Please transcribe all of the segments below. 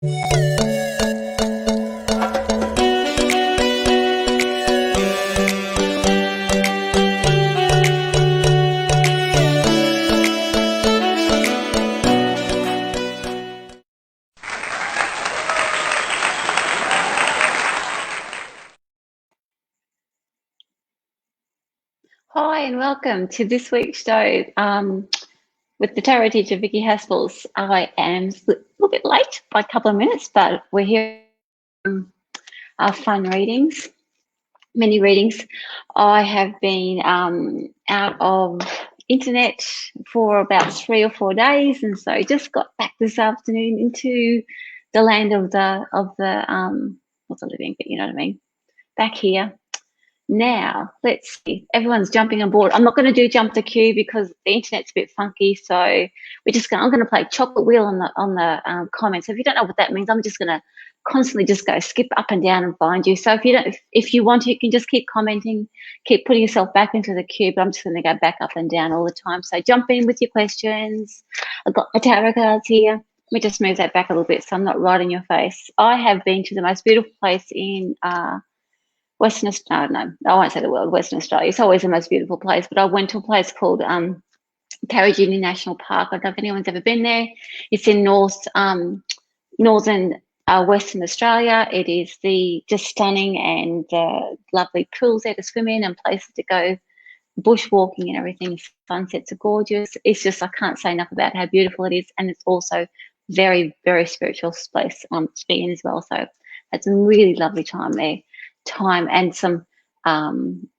Hi and welcome to this week's show with the tarot teacher Vicki Haspels. I am a little bit late by a couple of minutes, but we're here our fun readings, mini readings. I have been out of internet for about 3 or 4 days, and so just got back this afternoon into the land of the what's the living, but you know what I mean. Back here. Now, let's see. Everyone's jumping on board. I'm not going to do jump the queue because the internet's a bit funky. So I'm going to play chocolate wheel on the comments. So if you don't know what that means, I'm just going to constantly just go skip up and down and find you. So if you want to, you can just keep commenting, keep putting yourself back into the queue. But I'm just going to go back up and down all the time. So jump in with your questions. I've got my tarot cards here. Let me just move that back a little bit so I'm not right in your face. I have been to the most beautiful place in Western Australia, no, I won't say the world, Western Australia. It's always the most beautiful place, but I went to a place called Tarragini National Park. I don't know if anyone's ever been there. It's in northern Western Australia. It is just stunning and lovely pools there to swim in and places to go bushwalking and everything. Sunsets are gorgeous. It's just, I can't say enough about how beautiful it is, and it's also very, very spiritual place to be in as well. So had some really lovely time there. And some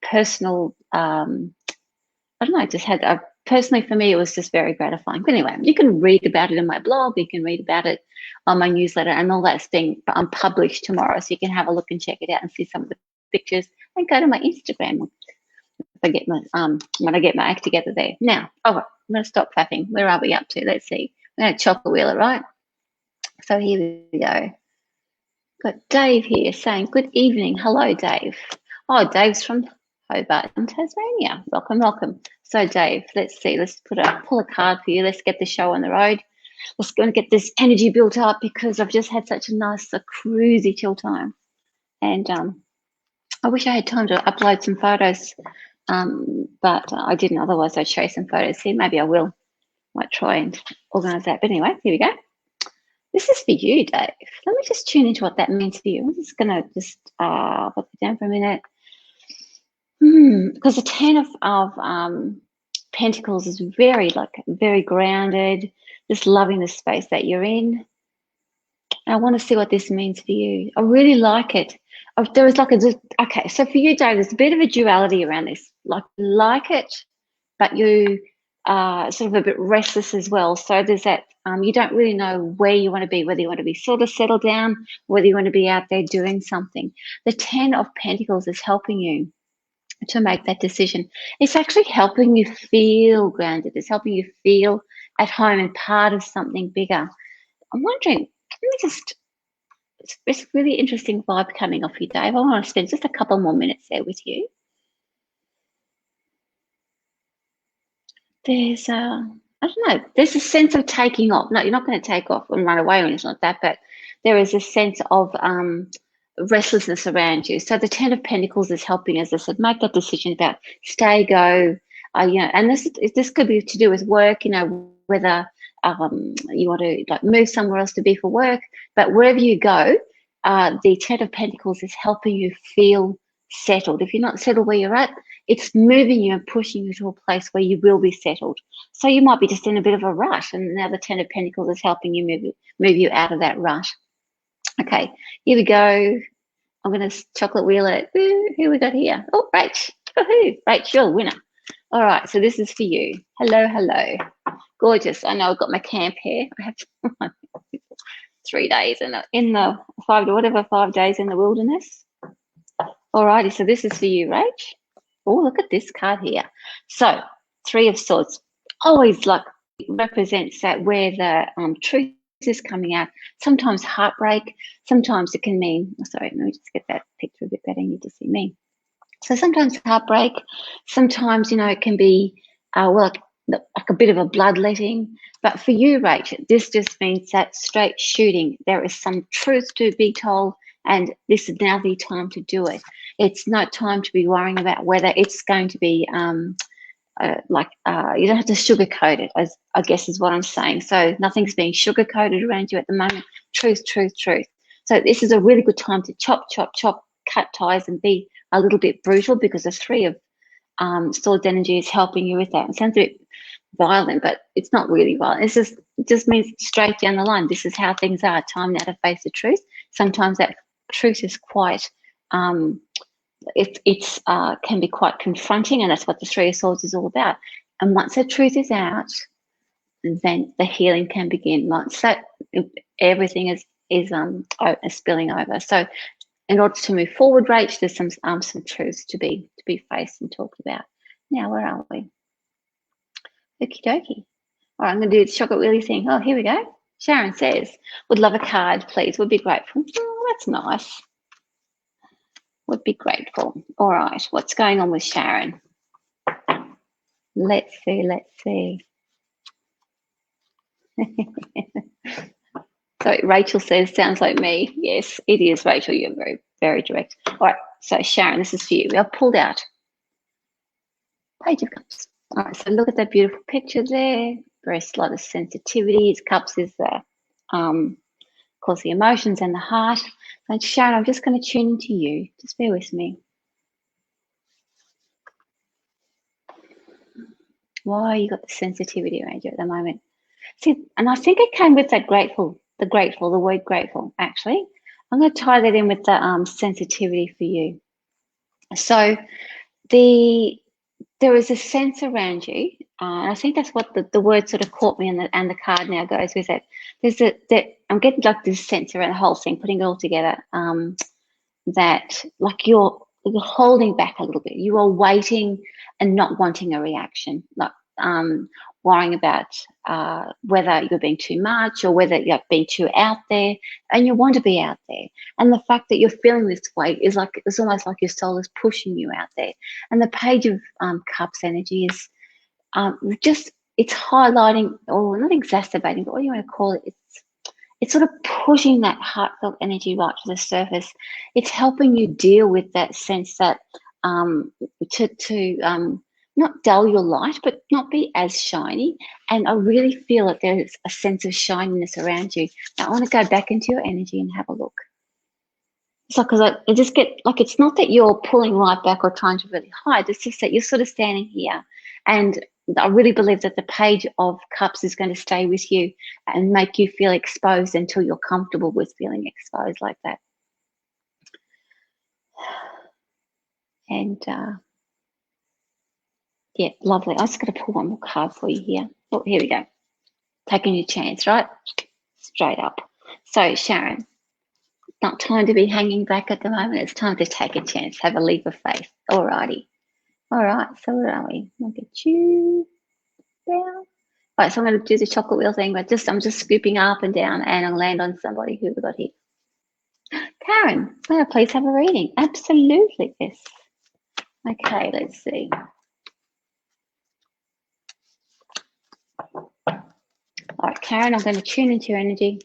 personal, I don't know, just had personally for me, it was just very gratifying. But anyway, you can read about it in my blog, you can read about it on my newsletter, and all that's being published tomorrow. So you can have a look and check it out and see some of the pictures, and go to my Instagram if I get my when I get my act together there. Now, I'm going to stop clapping. Where are we up to? Let's see. We're going to chocolate wheel it, right? So here we go. Got Dave here saying, good evening. Hello, Dave. Oh, Dave's from Hobart in Tasmania. Welcome, welcome. So, Dave, let's see. Let's pull a card for you. Let's get the show on the road. Let's go and get this energy built up because I've just had such a nice, cruisy chill time. And I wish I had time to upload some photos, but I didn't. Otherwise, I'd show you some photos here. Maybe I will. Might try and organise that. But anyway, here we go. This is for you, Dave. Let me just tune into what that means for you. I'm just going to put it down for a minute. Because the 10 of Pentacles is very grounded, just loving the space that you're in. And I want to see what this means for you. I really like it. There is okay, so for you, Dave, there's a bit of a duality around this. Like it, but you are sort of a bit restless as well. So there's that, you don't really know where you want to be, whether you want to be sort of settled down, whether you want to be out there doing something. The 10 of Pentacles is helping you to make that decision. It's actually helping you feel grounded. It's helping you feel at home and part of something bigger. I'm wondering, it's a really interesting vibe coming off you, Dave. I want to spend just a couple more minutes there with you. There's I don't know, there's a sense of taking off. No, you're not going to take off and run away when it's not that, but there is a sense of restlessness around you. So the 10 of Pentacles is helping, as I said, make that decision about stay, go, and this could be to do with work, whether you want to move somewhere else to be for work, but wherever you go, the 10 of Pentacles is helping you feel settled. If you're not settled where you're at, it's moving you and pushing you to a place where you will be settled. So you might be just in a bit of a rush, and now the 10 of Pentacles is helping you move you out of that rush. Okay, here we go. I'm going to chocolate wheel it. Who we got here? Oh, Rach. Woohoo. Rach, you're a winner. All right, so this is for you. Hello, hello. Gorgeous. I know I've got my camp hair. I have 3 days in the 5 days in the wilderness. All righty, so this is for you, Rach. Oh, look at this card here. So 3 of Swords always represents that where the truth is coming out. Sometimes heartbreak, sometimes it can mean, sorry, let me just get that picture a bit better. You need to see me. So sometimes heartbreak, sometimes, it can be, like a bit of a bloodletting. But for you, Rach, this just means that straight shooting. There is some truth to be told, and this is now the time to do it. It's not time to be worrying about whether it's going to be you don't have to sugarcoat it, as I guess is what I'm saying. So nothing's being sugarcoated around you at the moment. Truth, truth, truth. So this is a really good time to chop, chop, chop, cut ties and be a little bit brutal, because the Three of Swords energy is helping you with that. It sounds a bit violent, but it's not really violent. It just means straight down the line. This is how things are. Time now to face the truth. Sometimes that truth is quite it can be quite confronting, and that's what the Three of Swords is all about. And once the truth is out, then the healing can begin. Once that everything is spilling over. So in order to move forward, Rach, there's some truths to be faced and talked about. Now, where are we? Okie dokie. All right, I'm going to do the chocolate wheelie thing. Oh, here we go. Sharon says, would love a card, please. Would be grateful. Oh, that's nice. Would be grateful. All right, what's going on with Sharon? Let's see, let's see. So Rachel says, sounds like me. Yes, it is, Rachel. You're very, very direct. All right, so Sharon, this is for you. I've pulled out Page of Cups. All right, so look at that beautiful picture there. Very lot of sensitivity. Cups is the, of course, the emotions and the heart. And Sharon, I'm just going to tune into you. Just bear with me. Why you got the sensitivity around you at the moment? See, and I think it came with that grateful, the word grateful, actually. I'm going to tie that in with the sensitivity for you. So there is a sense around you. I think that's what the word sort of caught me, and the card now goes with it. I'm getting like this sense around the whole thing, putting it all together, that like you're holding back a little bit. You are waiting and not wanting a reaction, like worrying about whether you're being too much or whether you're being too out there, and you want to be out there. And the fact that you're feeling this way is like, it's almost like your soul is pushing you out there. And the Page of Cups energy is it's highlighting, or not exacerbating, but what do you want to call it? It's sort of pushing that heartfelt energy right to the surface. It's helping you deal with that sense that to not dull your light, but not be as shiny. And I really feel that there's a sense of shininess around you. Now I want to go back into your energy and have a look. It's like, because I just get like, it's not that you're pulling right back or trying to really hide. It's just that you're sort of standing here, and I really believe that the Page of Cups is going to stay with you and make you feel exposed until you're comfortable with feeling exposed like that. And yeah, lovely. I just got to pull one more card for you here. Oh, here we go. Taking your chance, right? Straight up. So Sharon, not time to be hanging back at the moment. It's time to take a chance. Have a leap of faith. All righty. All right. So where are we? I'll get you down. All right. So I'm going to do the chocolate wheel thing, but I'm just scooping up and down, and I'll land on somebody who we got here. Karen, may I please have a reading? Absolutely, yes. Okay, let's see. All right, Karen, I'm going to tune into your energy.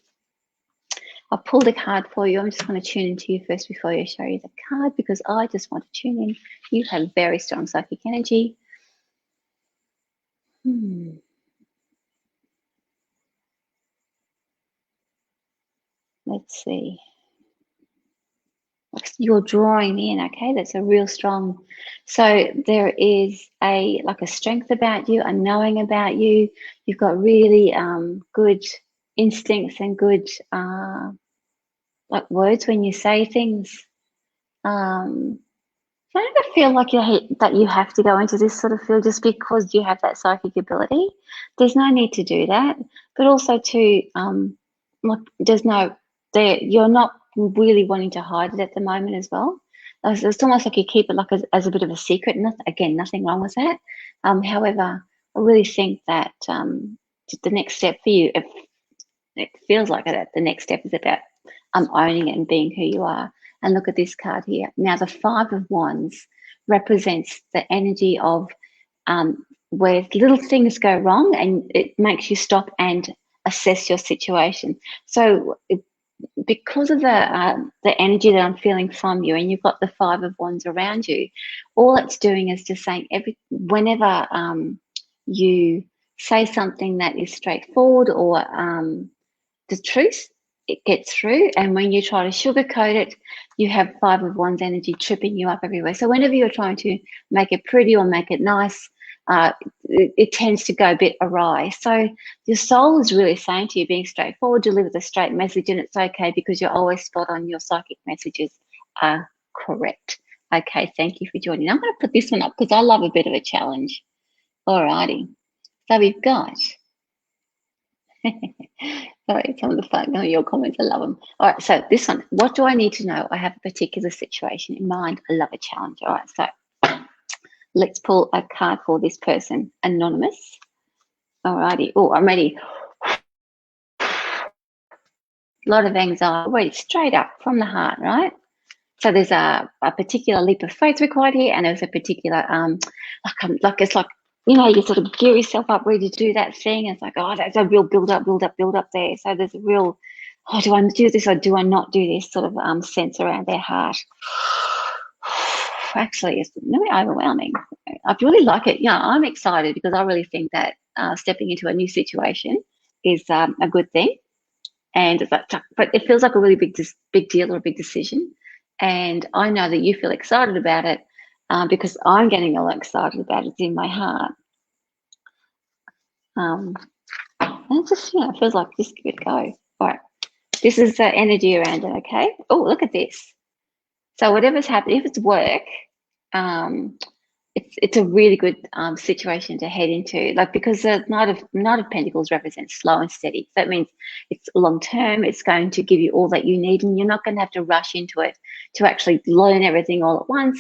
I've pulled a card for you. I'm just going to tune into you first before I show you the card, because I just want to tune in. You have very strong psychic energy. Let's see. You're drawing in, okay? That's a real strong. So there is a strength about you, a knowing about you. You've got really good instincts and good like words when you say things. I never feel like that you have to go into this sort of field just because you have that psychic ability. There's no need to do that. But also to like you're not really wanting to hide it at the moment as well. It's almost like you keep it like as a bit of a secret. Again, nothing wrong with that. However, I really think that the next step for you, if it feels like it, the next step is about owning it and being who you are. And look at this card here. Now, the Five of Wands represents the energy of where little things go wrong and it makes you stop and assess your situation. So because of the energy that I'm feeling from you, and you've got the Five of Wands around you, all it's doing is just saying whenever you say something that is straightforward or the truth, it gets through. And when you try to sugarcoat it, you have Five of Wands energy tripping you up everywhere. So whenever you're trying to make it pretty or make it nice, it tends to go a bit awry. So your soul is really saying to you, being straightforward, deliver the straight message, and it's okay because you're always spot on. Your psychic messages are correct. Okay, thank you for joining. I'm going to put this one up because I love a bit of a challenge. Alrighty. So we've got, sorry, some of the fun, your comments, I love them. All right, so this one, what do I need to know? I have a particular situation in mind. I love a challenge. All right, so let's pull a card for this person, anonymous. Alrighty. Oh, I'm ready. A lot of anxiety, already straight up from the heart, right? So there's a particular leap of faith required here, and there's a particular like it's like, you know, you sort of gear yourself up ready to do that thing. It's like, oh, there's a real build up there. So there's a real, oh, do I do this or do I not do this sort of sense around their heart. Actually, it's really overwhelming. I really like it. Yeah, I'm excited because I really think that stepping into a new situation is a good thing. And it's like, but it feels like a really big deal or a big decision. And I know that you feel excited about it because I'm getting all excited about it. It's in my heart. And it just, you know, it feels like just give it a go. All right. This is the energy around it, okay? Oh, look at this. So whatever's happening, if it's work, it's a really good situation to head into, like, because the Knight of Pentacles represents slow and steady. So that means it's long term. It's going to give you all that you need, and you're not going to have to rush into it to actually learn everything all at once.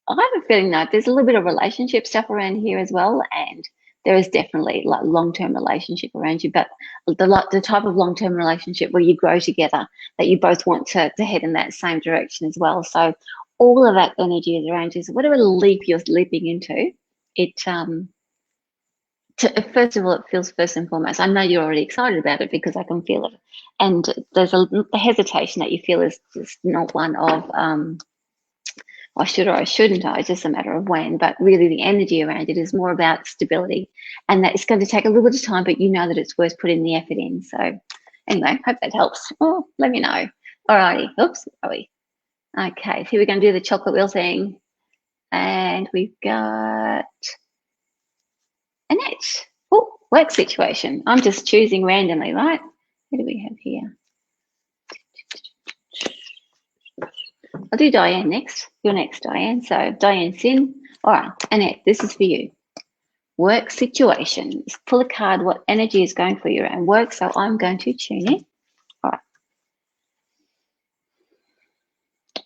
I have a feeling that there's a little bit of relationship stuff around here as well, and there is definitely like long-term relationship around you, but the type of long-term relationship where you grow together, that you both want to head in that same direction as well. So all of that energy is around you. So whatever leap you're leaping into, it first of all, it feels first and foremost, I know you're already excited about it because I can feel it, and there's the hesitation that you feel is just not one of I should or I shouldn't, it's just a matter of when. But really the energy around it is more about stability, and that it's going to take a little bit of time, but you know that it's worth putting the effort in. So anyway, hope that helps. Oh, let me know. All righty. Oops, are we? Okay, so we're going to do the chocolate wheel thing. And we've got Annette. Oh, work situation. I'm just choosing randomly, right? Who do we have here? I'll do Diane next. You're next, Diane. So Diane Sin. All right, Annette, this is for you. Work situation. Pull a card, what energy is going for you around work. So I'm going to tune in. All right.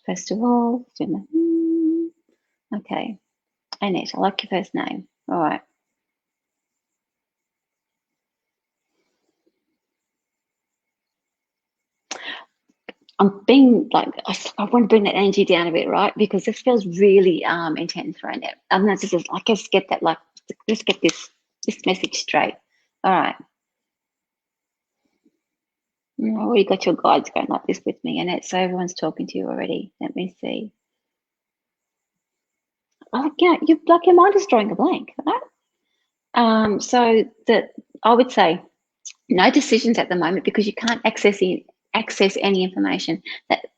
First of all, okay. Annette, I like your first name. All right. I'm being like, I want to bring that energy down a bit, right? Because this feels really intense right now. I'm not just, I just get that, like, let's get this message straight. All right. I already got your guides going like this with me, and so everyone's talking to you already. Let me see. Oh, yeah, your mind is drawing a blank, right? So that I would say no decisions at the moment because you can't access any information.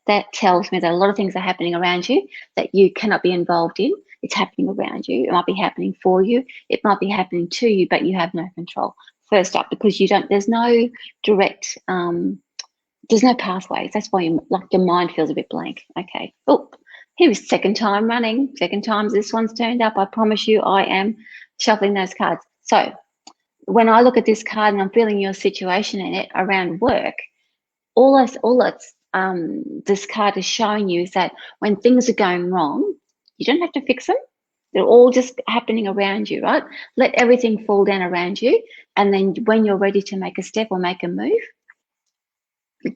That tells me that a lot of things are happening around you that you cannot be involved in. It's happening around you. It might be happening for you. It might be happening to you, but you have no control. First up, because there's no direct, there's no pathways. That's why your mind feels a bit blank. Okay. Oh, here is second time running. Second time this one's turned up. I promise you, I am shuffling those cards. So when I look at this card and I'm feeling your situation in it around work, all this card is showing you is that when things are going wrong, you don't have to fix them. They're all just happening around you, right? Let everything fall down around you. And then when you're ready to make a step or make a move,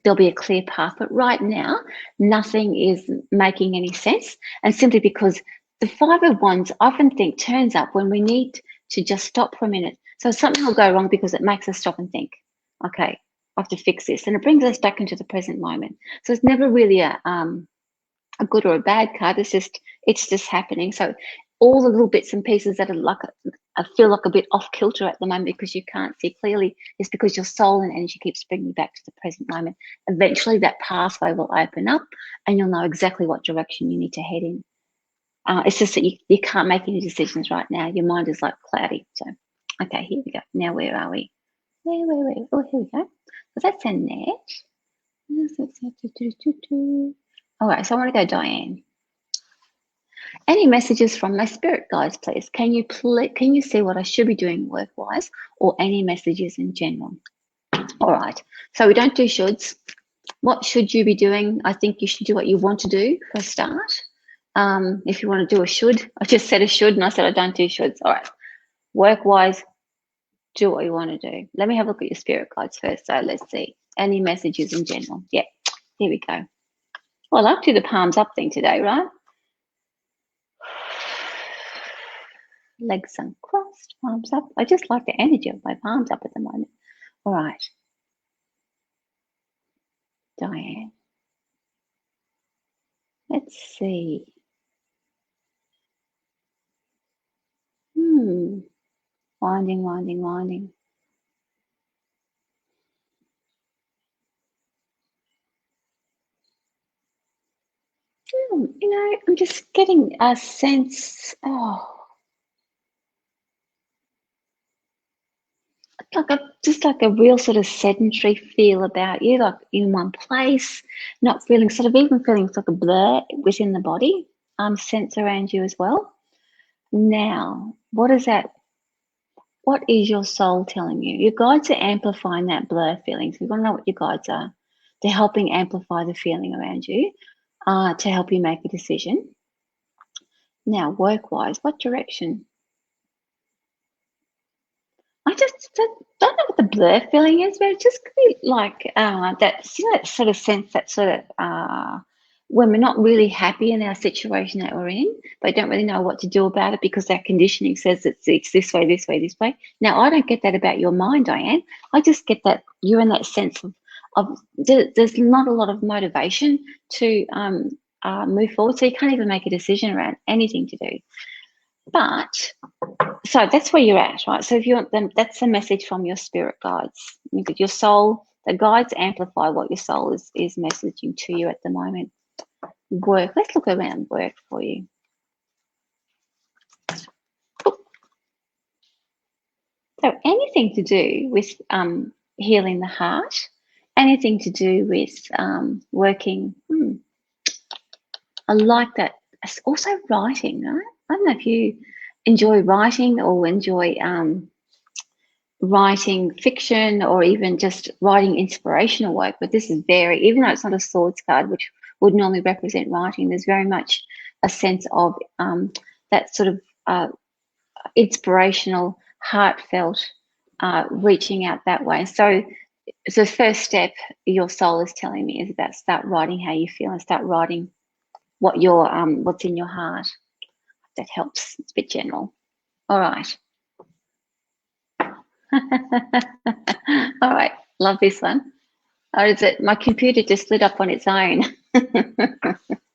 there'll be a clear path. But right now, nothing is making any sense. And simply because the Five of Wands, I often think, turns up when we need to just stop for a minute. So something will go wrong because it makes us stop and think, okay, I have to fix this. And it brings us back into the present moment. So it's never really a good or a bad card. It's just happening. So all the little bits and pieces that are like I feel like a bit off kilter at the moment because you can't see clearly is because your soul and energy keeps bringing you back to the present moment. Eventually that pathway will open up and you'll know exactly what direction you need to head in. It's just that you can't make any decisions right now. Your mind is like cloudy. So, okay, here we go. Now where are we? Where? Oh, here we go. So that's a net. All right, so I want to go Diane. Any messages from my spirit guides, please? Can you see what I should be doing work-wise or any messages in general? All right, so we don't do shoulds. What should you be doing? I think you should do what you want to do for a start. If you want to do a should, I just said a should and I said I don't do shoulds. All right, work-wise, do what you want to do. Let me have a look at your spirit guides first. So let's see. Any messages in general? Yeah, here we go. Well, I'll do the palms up thing today, right? Legs uncrossed, palms up. I just like the energy of my palms up at the moment. All right. Diane. Let's see. Winding. You know, I'm just getting a sense, just like a real sort of sedentary feel about you, like in one place, not feeling sort of even feeling like a blur within the body, sense around you as well. Now, what is your soul telling you? Your guides are amplifying that blur feeling. So you want to know what your guides are. They're helping amplify the feeling around you to help you make a decision. Now, work-wise, what direction? I just don't know what the blur feeling is, but it just could be like that sort of sense, that sort of when we're not really happy in our situation that we're in, but don't really know what to do about it because our conditioning says it's this way. Now, I don't get that about your mind, Diane. I just get that you're in that sense of there's not a lot of motivation to move forward, so you can't even make a decision around anything to do. But so that's where you're at, right? So if you want them, that's a message from your spirit guides. Your soul, the guides amplify what your soul is messaging to you at the moment. Work, let's look around work for you. So anything to do with healing the heart, anything to do with working. I like that. It's also writing, right? I don't know if you enjoy writing or enjoy writing fiction or even just writing inspirational work, but this is even though it's not a swords card, which would normally represent writing, there's very much a sense of that sort of inspirational, heartfelt, reaching out that way. So the first step your soul is telling me is about start writing how you feel and start writing what what's in your heart. That helps. It's a bit general. All right. All right. Love this one. Or is it my computer just lit up on its own?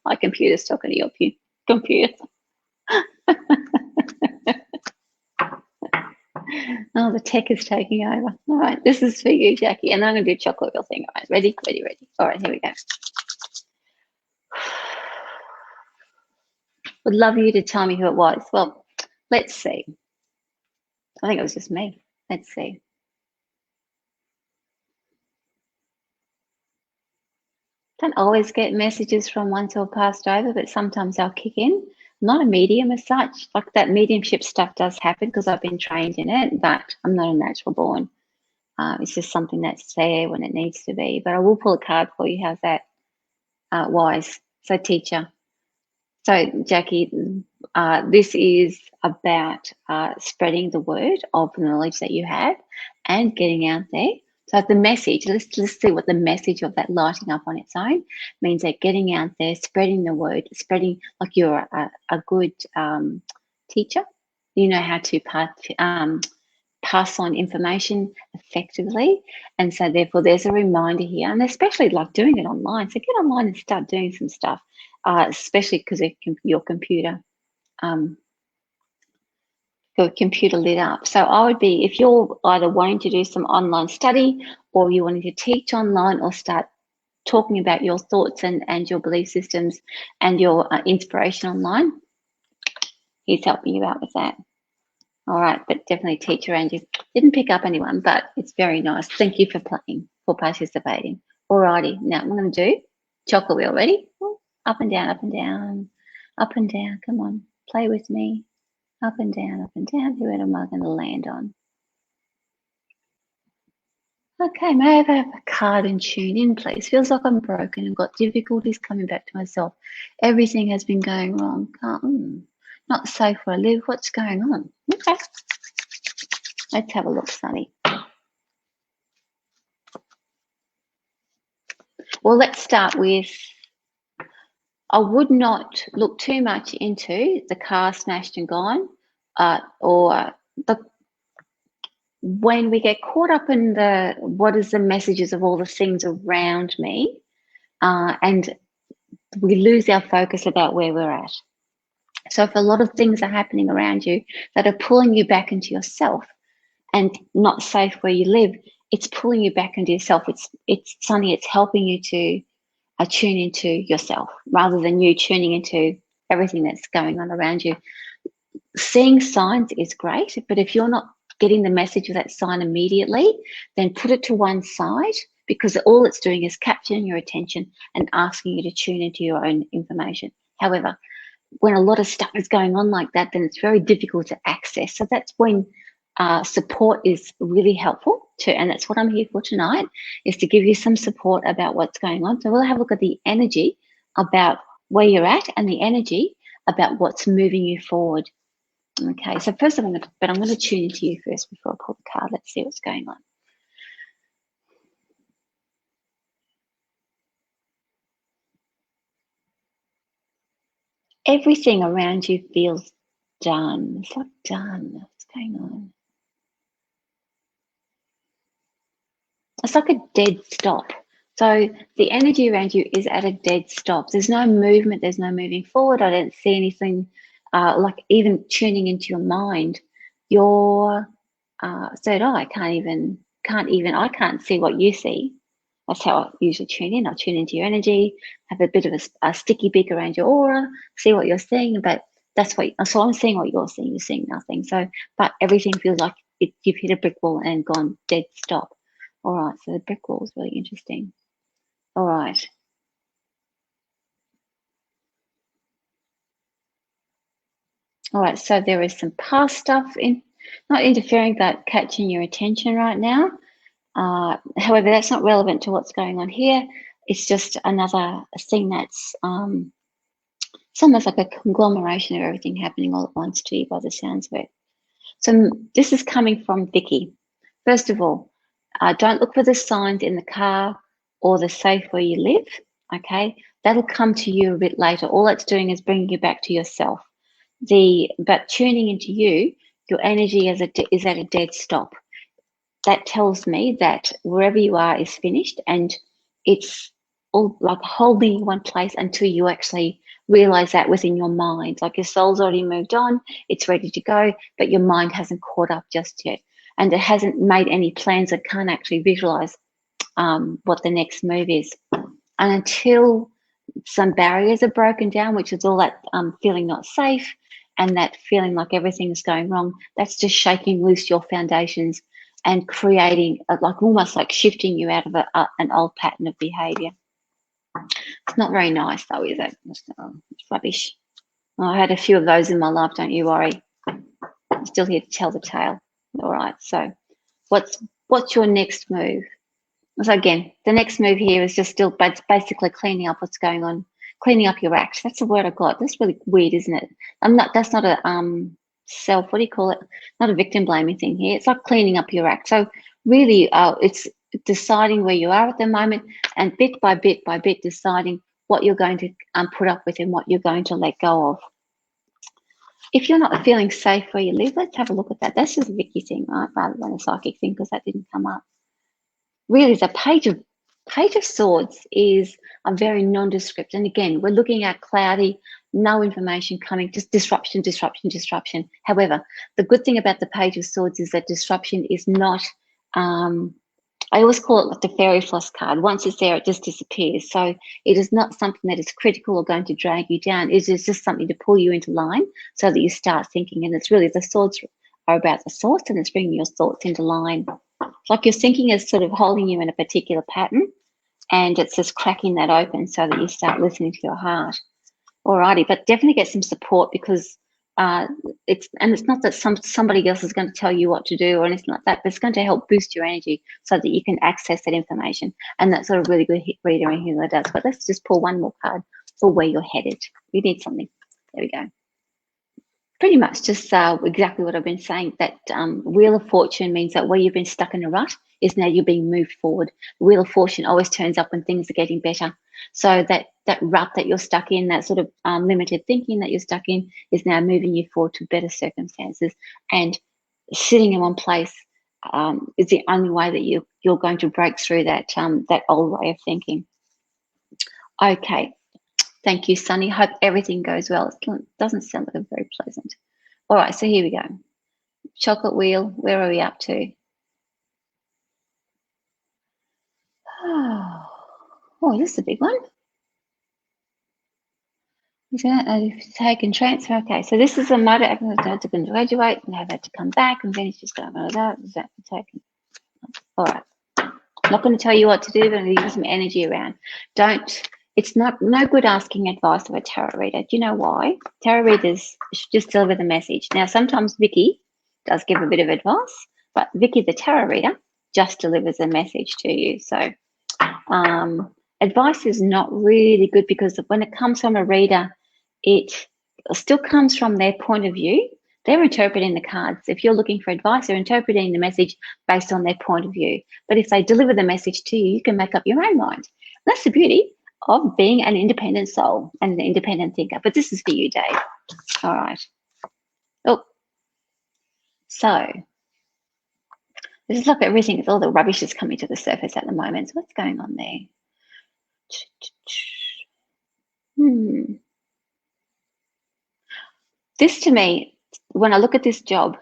My computer's talking to your computer. Oh, the tech is taking over. All right, this is for you, Jackie. And I'm going to do a chocolate wheel thing. All right, ready? All right, here we go. Would love you to tell me who it was. Well, let's see. I think it was just me. Let's see. Don't always get messages from ones who are passed over, but sometimes they'll kick in. I'm not a medium as such. Like that mediumship stuff does happen because I've been trained in it, but I'm not a natural born. It's just something that's there when it needs to be. But I will pull a card for you. How's that? Wise. So teacher. So Jackie, this is about spreading the word of the knowledge that you have and getting out there. So the message, let's see what the message of that lighting up on its own means, that getting out there, spreading the word, spreading, like you're a good teacher. you know how to pass on information effectively. And so therefore there's a reminder here, and especially like doing it online. So get online and start doing some stuff, especially because your computer lit up. So I would be, if you're either wanting to do some online study or you wanting to teach online or start talking about your thoughts and your belief systems and your inspiration online, he's helping you out with that. All right, but definitely teacher Angie. Didn't pick up anyone, but it's very nice. Thank you for playing, for participating. All righty, now I'm going to do chocolate wheel. Ready? Up and down, up and down, up and down. Come on, play with me. Up and down, up and down. Who am I going to land on? Okay, may I have a card and tune in, please? Feels like I'm broken and got difficulties coming back to myself. Everything has been going wrong. Not safe where I live. What's going on? Okay. Let's have a look, Sunny. Well, let's start with, I would not look too much into the car smashed and gone, or when we get caught up in what is the messages of all the things around me, and we lose our focus about where we're at. So if a lot of things are happening around you that are pulling you back into yourself and not safe where you live, it's pulling you back into yourself. It's Sunny, it's helping you to tune into yourself rather than you tuning into everything that's going on around you. Seeing signs is great, but if you're not getting the message of that sign immediately, then put it to one side, because all it's doing is capturing your attention and asking you to tune into your own information. However, when a lot of stuff is going on like that, then it's very difficult to access. So that's when support is really helpful too. And that's what I'm here for tonight, is to give you some support about what's going on. So we'll have a look at the energy about where you're at and the energy about what's moving you forward. Okay, so first I'm going to tune into you first before I pull the card. Let's see what's going on. Everything around you feels done. It's like done. What's going on? It's like a dead stop. So the energy around you is at a dead stop. There's no movement. There's no moving forward. I don't see anything like even tuning into your mind. Your third eye I can't see what you see. That's how I usually tune in. I tune into your energy, have a bit of a sticky beak around your aura, see what you're seeing. But so I'm seeing what you're seeing. You're seeing nothing. So, but everything feels like you've hit a brick wall and gone dead stop. All right, so the brick wall is really interesting. All right. All right, so there is some past stuff not interfering, but catching your attention right now. However, that's not relevant to what's going on here. It's just another thing that's it's almost like a conglomeration of everything happening all at once to you by the sounds of it. So this is coming from Vicki. First of all, don't look for the signs in the car or the safe where you live, okay? That'll come to you a bit later. All it's doing is bringing you back to yourself. But tuning into you, your energy is at a dead stop. That tells me that wherever you are is finished, and it's all like holding in one place until you actually realize that within your mind. Like your soul's already moved on, it's ready to go, but your mind hasn't caught up just yet. And it hasn't made any plans, that can't actually visualize what the next move is. And until some barriers are broken down, which is all that feeling not safe and that feeling like everything's going wrong, that's just shaking loose your foundations and creating almost like shifting you out of an old pattern of behavior. It's not very nice though, is it? It's rubbish. I had a few of those in my life, don't you worry. I'm still here to tell the tale. All right, so what's your next move? So again, the next move here is just still basically cleaning up what's going on, cleaning up your act. That's the word I got. That's really weird, isn't it? That's not a what do you call it? Not a victim blaming thing here. It's like cleaning up your act. So really, it's deciding where you are at the moment, and bit by bit by bit, deciding what you're going to put up with and what you're going to let go of. if you're not feeling safe where you live, let's have a look at that. That's just a Vicki thing, right? Rather than a psychic thing, because that didn't come up. Really, the Page of Swords is a very nondescript. And again, we're looking at cloudy, no information coming, just disruption, disruption, disruption. However, the good thing about the Page of Swords is that disruption is not, I always call it like the fairy floss card. Once it's there, it just disappears. So it is not something that is critical or going to drag you down. It is just something to pull you into line so that you start thinking. And it's really, the swords are about the thoughts, and it's bringing your thoughts into line. It's like your thinking is sort of holding you in a particular pattern, and it's just cracking that open so that you start listening to your heart. Alrighty, but definitely get some support, because it's not that somebody else is going to tell you what to do or anything like that, but it's going to help boost your energy so that you can access that information. And that's a really good reader and healer does. But let's just pull one more card for where you're headed. You need something. There we go. Pretty much just exactly what I've been saying, that Wheel of Fortune means that where you've been stuck in a rut is now you're being moved forward. The Wheel of Fortune always turns up when things are getting better. So that rut that you're stuck in, that sort of limited thinking that you're stuck in, is now moving you forward to better circumstances. And sitting in one place is the only way that you're going to break through that old way of thinking. Okay. Thank you, Sunny. Hope everything goes well. It doesn't sound like a very pleasant. All right, so here we go. Chocolate wheel, where are we up to? Oh, this is a big one. Take and transfer. Okay, so this is a motor to graduate and have had to come back and finish just going on that. Is that taken? All right. I'm not going to tell you what to do, but I'm going to give you some energy around. It's no good asking advice of a tarot reader. Do you know why? Tarot readers should just deliver the message. Now, sometimes Vicki does give a bit of advice, but Vicki, the tarot reader, just delivers a message to you. So advice is not really good, because when it comes from a reader, it still comes from their point of view. They're interpreting the cards. If you're looking for advice, they're interpreting the message based on their point of view. But if they deliver the message to you, you can make up your own mind. That's the beauty of being an independent soul and an independent thinker. But this is for you, Dave. All right. Oh, so this is like everything. All the rubbish is coming to the surface at the moment. So what's going on there? This, to me, when I look at this job,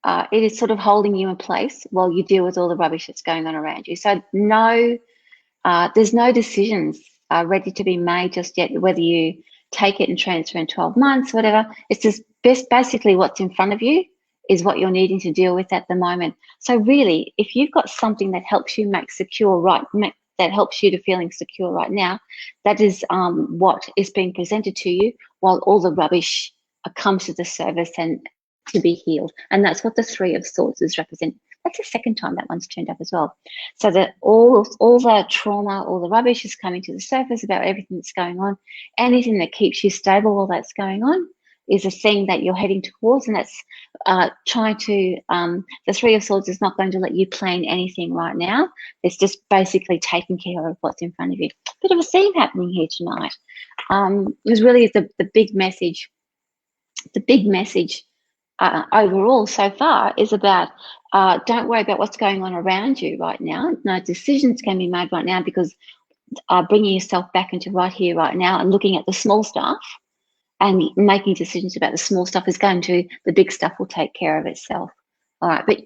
it is sort of holding you in place while you deal with all the rubbish that's going on around you. So there's no decisions ready to be made just yet, whether you take it and transfer in 12 months, whatever. It's just basically what's in front of you is what you're needing to deal with at the moment. So really, if you've got something that helps you that helps you to feeling secure right now, that is what is being presented to you, while all the rubbish comes to the surface and to be healed. And that's what the Three of Swords is representing. That's the second time that one's turned up as well. So that all the trauma, all the rubbish is coming to the surface about everything that's going on. Anything that keeps you stable while that's going on is a thing that you're heading towards, and that's trying to, the Three of Swords is not going to let you plan anything right now. It's just basically taking care of what's in front of you. Bit of a theme happening here tonight. Is really the big message. The big message overall so far is about don't worry about what's going on around you right now. No decisions can be made right now, because bringing yourself back into right here, right now, and looking at the small stuff and making decisions about the small stuff the big stuff will take care of itself. All right, but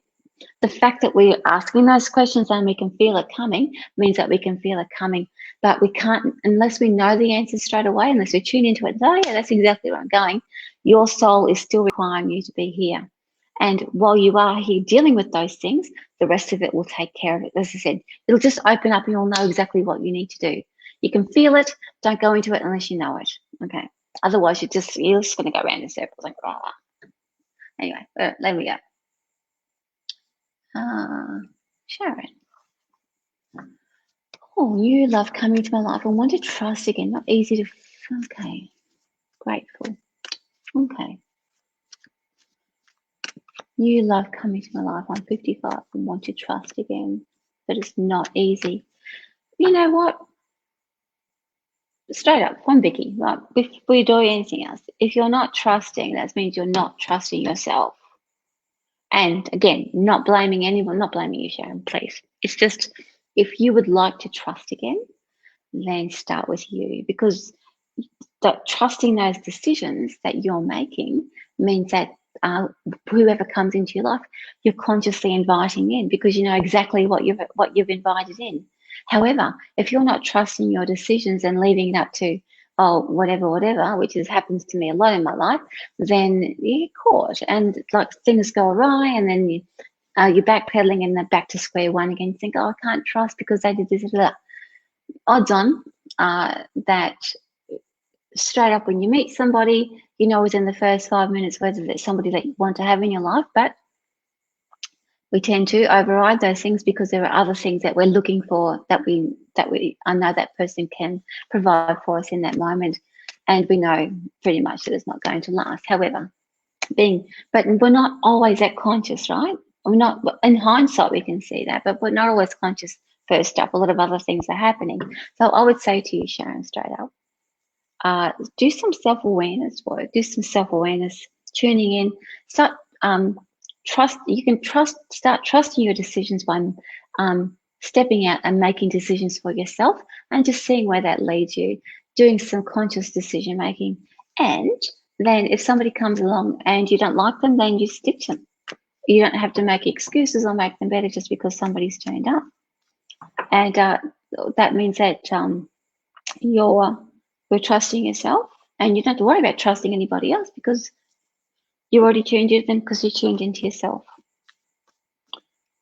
the fact that we're asking those questions and we can feel it coming means that we can feel it coming, but we can't, unless we know the answers straight away, unless we tune into it and say, oh yeah, that's exactly where I'm going, your soul is still requiring you to be here. And while you are here dealing with those things, the rest of it will take care of it. As I said, it'll just open up and you'll know exactly what you need to do. You can feel it, don't go into it unless you know it, okay? Otherwise, you're just going to go around in circles and blah, blah. Anyway, there we go. Sharon. Oh, new love coming to my life. I want to trust again. Not easy to. Okay. Grateful. Okay. New love coming to my life. I'm 55 and want to trust again, but it's not easy. You know what? straight up from Vicki, like before we do anything else, if you're not trusting, that means you're not trusting yourself. And again, not blaming anyone, not blaming you, Sharon, please. It's just if you would like to trust again, then start with you, because that trusting those decisions that you're making means that whoever comes into your life, you're consciously inviting in because you know exactly what you've invited in. However, if you're not trusting your decisions and leaving it up to whatever, which happens to me a lot in my life, then you get caught and like things go awry, and then you're backpedaling and then back to square one again. You think, oh, I can't trust because they did this. Odds on that straight up when you meet somebody, you know within the first 5 minutes whether there's somebody that you want to have in your life, but we tend to override those things because there are other things that we're looking for that we I know that person can provide for us in that moment, and we know pretty much that it's not going to last. However, but we're not always that conscious, right? We're not, in hindsight we can see that, but we're not always conscious. First up, a lot of other things are happening. So I would say to you, Sharon, straight up, do some self-awareness work, do some self-awareness, tuning in, start start trusting your decisions by stepping out and making decisions for yourself and just seeing where that leads you, doing some conscious decision making. And then if somebody comes along and you don't like them, then you stick to them. You don't have to make excuses or make them better just because somebody's turned up. And that means that you're trusting yourself, and you don't have to worry about trusting anybody else because you already tuned in because you tuned into yourself.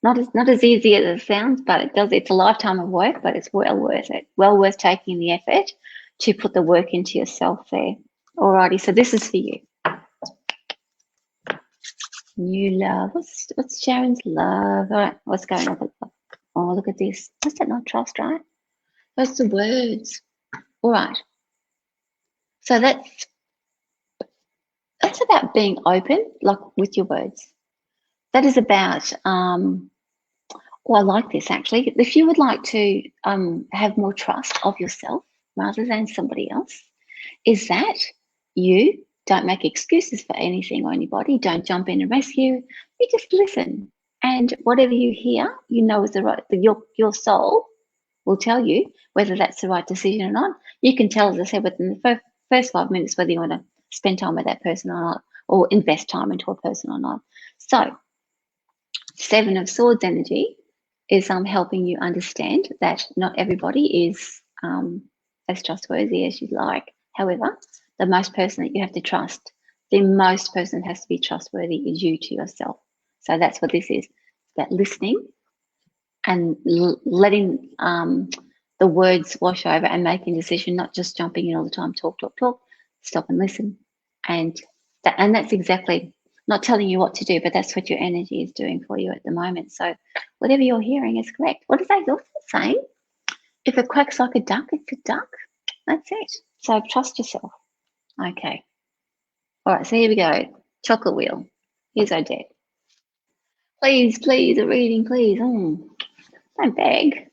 Not as easy as it sounds, but it's a lifetime of work, but it's well worth it. Well worth taking the effort to put the work into yourself there. Alrighty, so this is for you. New love. What's Sharon's love? All right, what's going on with love? Oh, look at this. That's that not trust, right? That's the words. All right. So that's about being open, like with your words. That is about, I like this actually. If you would like to have more trust of yourself rather than somebody else, is that you don't make excuses for anything or anybody. Don't jump in and rescue. You just listen. And whatever you hear, you know is the right, your soul will tell you whether that's the right decision or not. You can tell, as I said, within the first 5 minutes whether you want to spend time with that person or not, or invest time into a person or not. So, Seven of Swords energy is helping you understand that not everybody is as trustworthy as you'd like. However, the most person that you have to trust, the most person that has to be trustworthy is you to yourself. So that's what this is. It's about listening and letting the words wash over and making a decision, not just jumping in all the time, talk. Stop and listen. And that's exactly, not telling you what to do, but that's what your energy is doing for you at the moment. So whatever you're hearing is correct. What does that also say? If it quacks like a duck, it's a duck. That's it. So trust yourself. Okay. All right, so here we go. Chocolate wheel. Here's Odette. Please, a reading, please. Don't beg.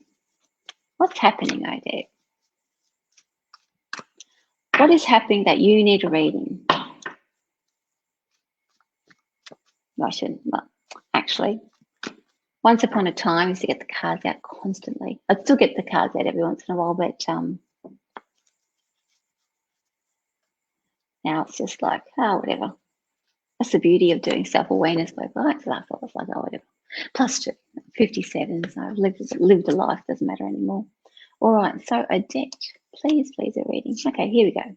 What's happening, Odette? What is happening that you need a reading? I shouldn't, but actually, once upon a time, I used to get the cards out constantly. I still get the cards out every once in a while, but now it's just like, oh, whatever. That's the beauty of doing self-awareness work. I thought it was like, oh, whatever. Plus 57, so I've lived a life, doesn't matter anymore. All right, so Odette, please a reading. Okay, here we go.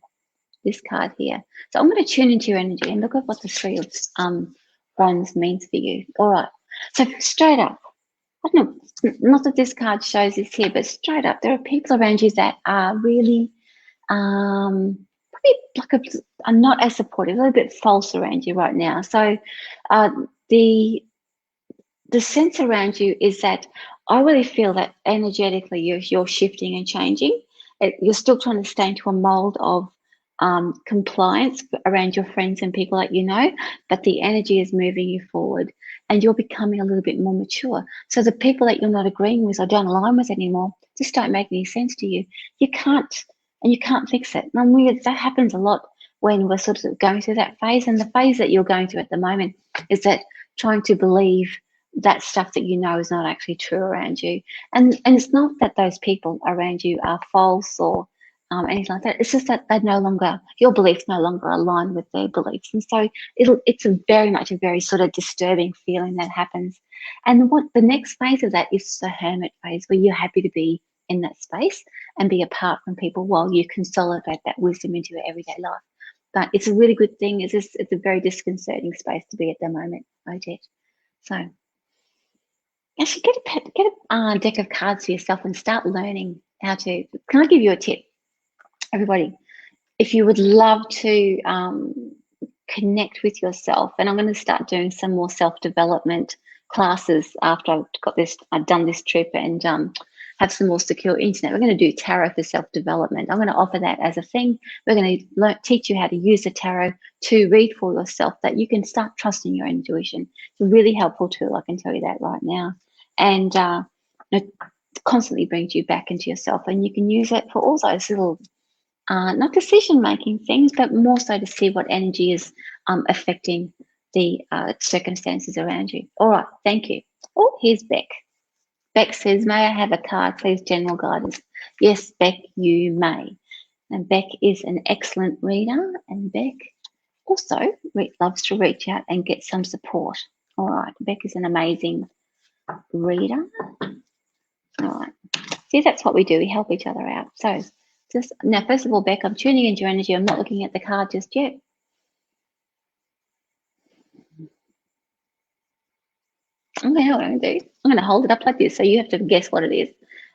This card here. So I'm going to tune into your energy and look at what the Three of Wands means for you. All right, so straight up, I don't know, not that this card shows this here, but straight up, there are people around you that are really probably like are not as supportive, a little bit false around you right now. So the sense around you is that I really feel that energetically you're shifting and changing. You're still trying to stay into a mold of compliance around your friends and people that you know, but the energy is moving you forward and you're becoming a little bit more mature. So the people that you're not agreeing with or don't align with anymore just don't make any sense to you. You can't and you can't fix it. And that happens a lot when we're sort of going through that phase. And the phase that you're going through at the moment is that trying to believe that stuff that you know is not actually true around you. And it's not that those people around you are false or anything like that. It's just that they no longer, your beliefs no longer align with their beliefs. And so it's very much a very sort of disturbing feeling that happens. And what the next phase of that is the hermit phase, where you're happy to be in that space and be apart from people while you consolidate that wisdom into your everyday life. But it's a really good thing. It's a very disconcerting space to be at the moment, Odette. So actually get a deck of cards for yourself and start learning how to. Can I give you a tip, everybody? If you would love to connect with yourself, and I'm going to start doing some more self-development classes after I've done this trip and have some more secure internet. We're going to do tarot for self-development. I'm going to offer that as a thing. We're going to teach you how to use the tarot to read for yourself, that you can start trusting your intuition. It's a really helpful tool, I can tell you that right now. And it constantly brings you back into yourself, and you can use it for all those little not decision-making things, but more so to see what energy is affecting the circumstances around you. All right, thank you. Oh, here's Beck. Beck says, may I have a card, please, general guidance? Yes, Beck, you may. And Beck is an excellent reader, and Beck also loves to reach out and get some support. All right, Beck is an amazing reader. All right, see, that's what we do. We help each other out. So just now, first of all, Beck, I'm tuning into your energy. I'm not looking at the card just yet. Okay, what I'm going to do, I'm going to hold it up like this, so you have to guess what it is.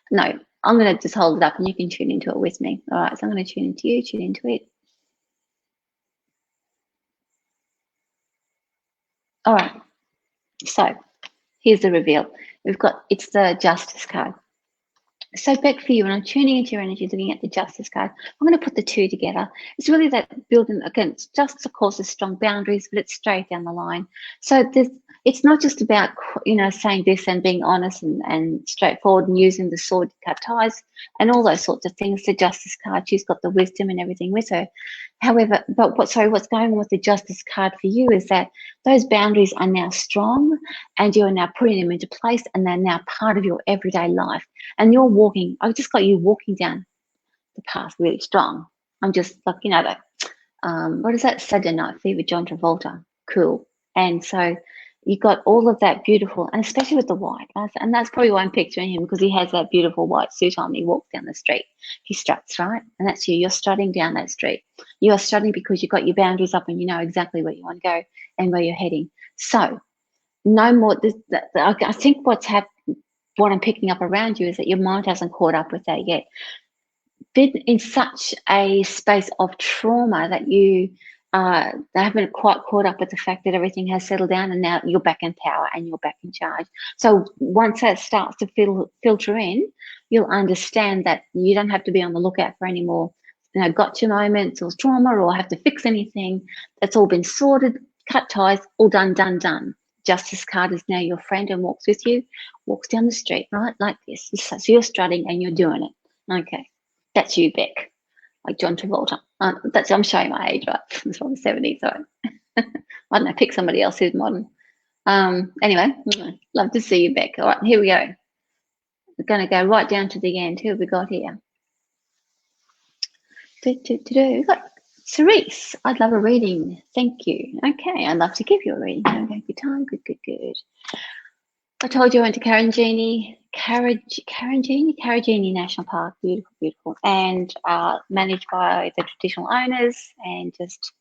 No, I'm going to just hold it up and you can tune into it with me. All right, so I'm going to tune into you, tune into it. All right, so here's the reveal. It's the Justice card. So Beck, for you, when I'm tuning into your energy, looking at the Justice card, I'm going to put the two together. It's really that building, again, justice, of course, is strong boundaries, but it's straight down the line. So it's not just about, saying this and being honest and straightforward and using the sword to cut ties and all those sorts of things. The Justice card, she's got the wisdom and everything with her. However, what's going on with the Justice card for you is that those boundaries are now strong and you're now putting them into place, and they're now part of your everyday life. And you're walking, I've just got you walking down the path really strong. I'm just like, what is that? Saturday Night Fever, John Travolta. Cool. And so you got all of that beautiful, and especially with the white. And that's probably why I'm picturing him, because he has that beautiful white suit on. He walks down the street. He struts, right? And that's you. You're strutting down that street. You are strutting because you've got your boundaries up and you know exactly where you want to go and where you're heading. So no more. I think what I'm picking up around you is that your mind hasn't caught up with that yet. Been in such a space of trauma that they haven't quite caught up with the fact that everything has settled down, and now you're back in power and you're back in charge. So once that starts to filter in, you'll understand that you don't have to be on the lookout for any more gotcha moments or trauma or have to fix anything. That's all been sorted, cut ties, all done. Justice card is now your friend and walks with you, walks down the street, right, like this. So you're strutting and you're doing it. Okay, that's you, Beck, like John Travolta. I'm showing my age, right? It's from the 70s, right? I don't know, pick somebody else who's modern. Anyway, love to see you, Beck. All right, here we go. We're going to go right down to the end. Who have we got here? We've got Cerise. I'd love a reading. Thank you. Okay, I'd love to give you a reading. Okay, good time. Good. I told you I went to Carragini National Park. Beautiful. And managed by the traditional owners. And just,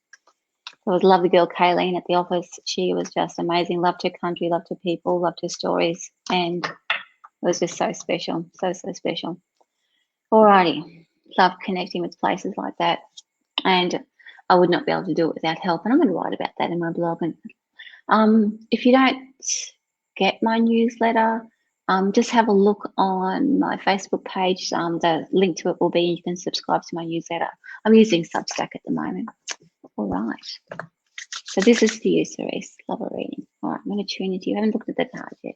there was a lovely girl, Kayleen, at the office. She was just amazing. Loved her country, loved her people, loved her stories. And it was just so special. So special. Alrighty. Love connecting with places like that. And I would not be able to do it without help. And I'm going to write about that in my blog. And if you don't get my newsletter, just have a look on my Facebook page. The link to it will be, you can subscribe to my newsletter. I'm using Substack at the moment. All right. So this is for you, Cerise. Love a reading. All right, I'm going to tune into you. I haven't looked at the card yet.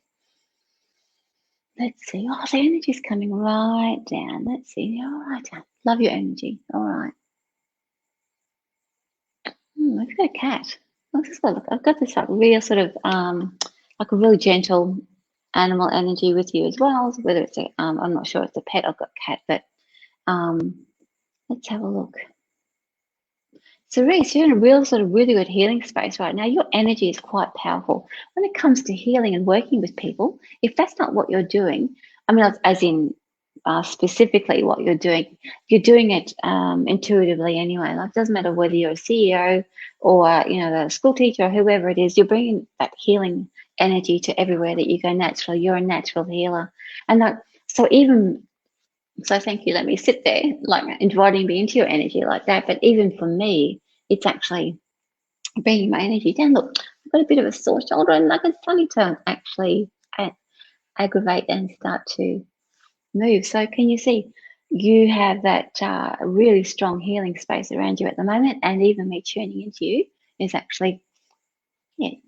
Let's see. Oh, the energy's coming right down. Let's see. All right down. Love your energy. All right. I've got a cat. I've got this like real sort of like a really gentle animal energy with you as well. Whether it's a I'm not sure it's a pet. I've got a cat, but let's have a look. So Reese, you're in a real sort of really good healing space right now. Your energy is quite powerful when it comes to healing and working with people. If that's not what you're doing, I mean, as in specifically what you're doing it intuitively anyway. Like, it doesn't matter whether you're a CEO or the school teacher or whoever it is. You're bringing that healing energy to everywhere that you go naturally. You're a natural healer, and so thank you. Let me sit there, like inviting me into your energy like that. But even for me, it's actually bringing my energy down. Look, I've got a bit of a sore shoulder, and like it's starting to actually aggravate and start to move. So can you see? You have that really strong healing space around you at the moment, and even me tuning into you is actually,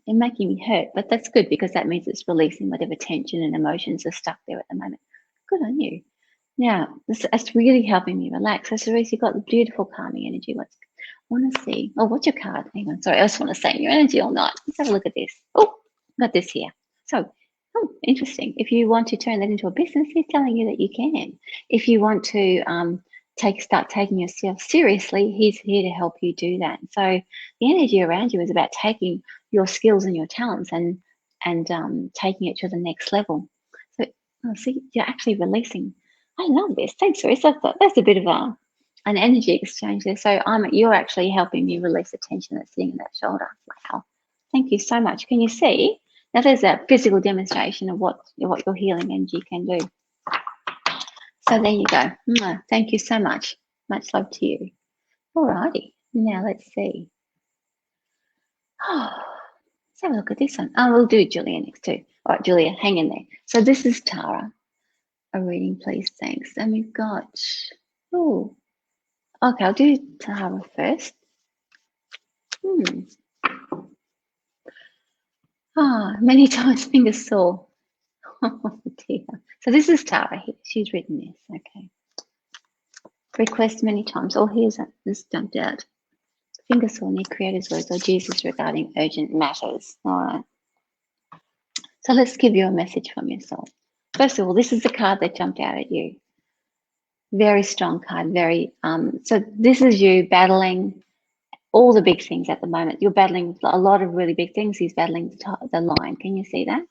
making me hurt. But that's good because that means it's releasing whatever tension and emotions are stuck there at the moment. Good on you. Now, it's really helping me relax. So, Cerise, you've got the beautiful calming energy. I want to see. Oh, what's your card? Hang on. Sorry, I just want to stay in your energy all night. Let's have a look at this. Oh, got this here. So, interesting. If you want to turn that into a business, he's telling you that you can. If you want to start taking yourself seriously, he's here to help you do that. So, the energy around you is about taking your skills and your talents and taking it to the next level. So, see, you're actually releasing. I love this. Thanks, Chris. That's a bit of an energy exchange there. So you're actually helping me release the tension that's sitting in that shoulder. Wow. Thank you so much. Can you see? Now there's a physical demonstration of what your healing energy can do. So there you go. Thank you so much. Much love to you. All righty. Now let's see. Let's have a look at this one. Oh, we'll do Julia next too. All right, Julia, hang in there. So this is Tara. A reading, please. Thanks. And we've got, okay, I'll do Tara first. Many times fingers sore. Oh dear. So this is Tara here. She's written this. Okay. Request many times. Oh, here's this jumped out. Finger sore near creator's words or Jesus regarding urgent matters. All right. So let's give you a message from your soul. First of all, this is the card that jumped out at you. Very strong card. So this is you battling all the big things at the moment. You're battling a lot of really big things. He's battling the line. Can you see that?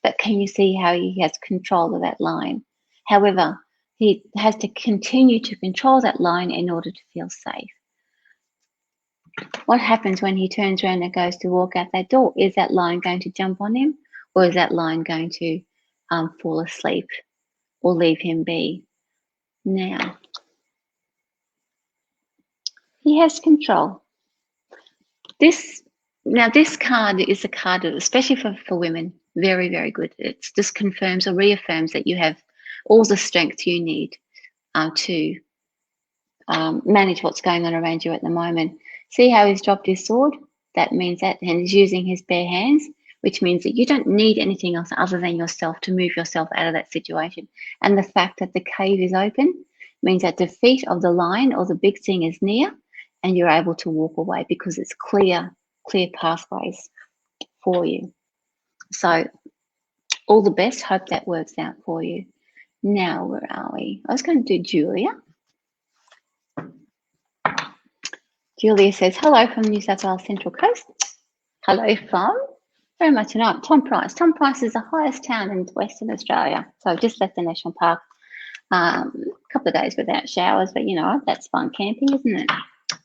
But can you see how he has control of that line? However, he has to continue to control that line in order to feel safe. What happens when he turns around and goes to walk out that door? Is that line going to jump on him, or is that line going to fall asleep or leave him be? Now, he has control. This card is a card, especially for women, very, very good. It just confirms or reaffirms that you have all the strength you need to manage what's going on around you at the moment. See how he's dropped his sword? That means that, and he's using his bare hands, which means that you don't need anything else other than yourself to move yourself out of that situation. And the fact that the cave is open means that the feet of the lion or the big thing is near, and you're able to walk away because it's clear pathways for you. So all the best. Hope that works out for you. Now, where are we? I was going to do Julia. Julia says, hello from New South Wales Central Coast. Hello from, very much an Tom Price. Tom Price is the highest town in Western Australia. So I've just left the national park a couple of days without showers, but you know, that's fun camping, isn't it?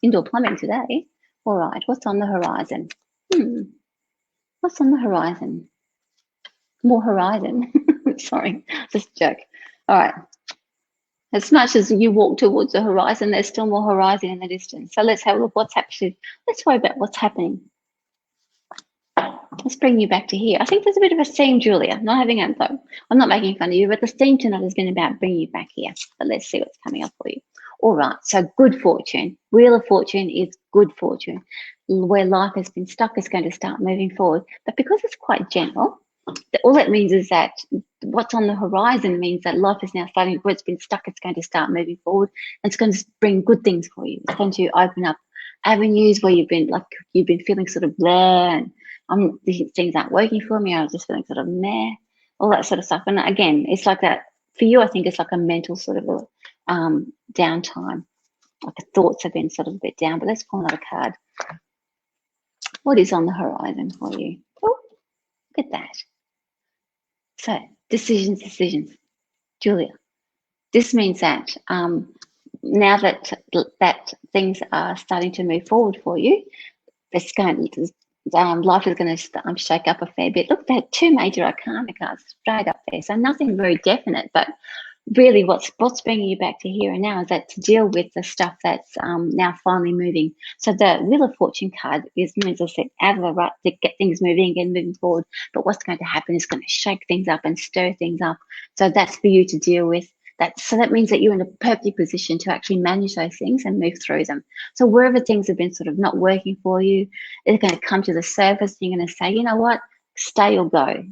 Indoor plumbing today. All right, what's on the horizon? What's on the horizon? More horizon. Sorry, just a joke. All right. As much as you walk towards the horizon, there's still more horizon in the distance. So let's have a look what's actually, let's worry about what's happening. Let's bring you back to here. I think there's a bit of a theme, Julia. Not having it though. I'm not making fun of you, but the theme tonight has been about bringing you back here. But let's see what's coming up for you. All right, so good fortune. Wheel of Fortune is good fortune. Where life has been stuck is going to start moving forward. But because it's quite gentle, all that means is that what's on the horizon means that life is now starting, where it's been stuck, it's going to start moving forward, and it's going to bring good things for you. It's going to open up avenues where you've been feeling sort of there, and these things aren't working for me, I was just feeling sort of meh, all that sort of stuff. And again, it's like that for you. I think it's like a mental sort of a downtime, like the thoughts have been sort of a bit down. But let's pull another card. What is on the horizon for you? Oh, look at that. So decisions, Julia. This means that now that things are starting to move forward for you, it's going life is going to shake up a fair bit. Look, there are 2 major arcana cards straight up there, so nothing very definite, but really what's bringing you back to here and now is that to deal with the stuff that's now finally moving. So the Wheel of Fortune card means, as I said, out of the rut to get things moving again, moving forward. But what's going to happen is going to shake things up and stir things up. So that's for you to deal with. So that means that you're in a perfect position to actually manage those things and move through them. So wherever things have been sort of not working for you, they're going to come to the surface. You're going to say, you know what, stay or go,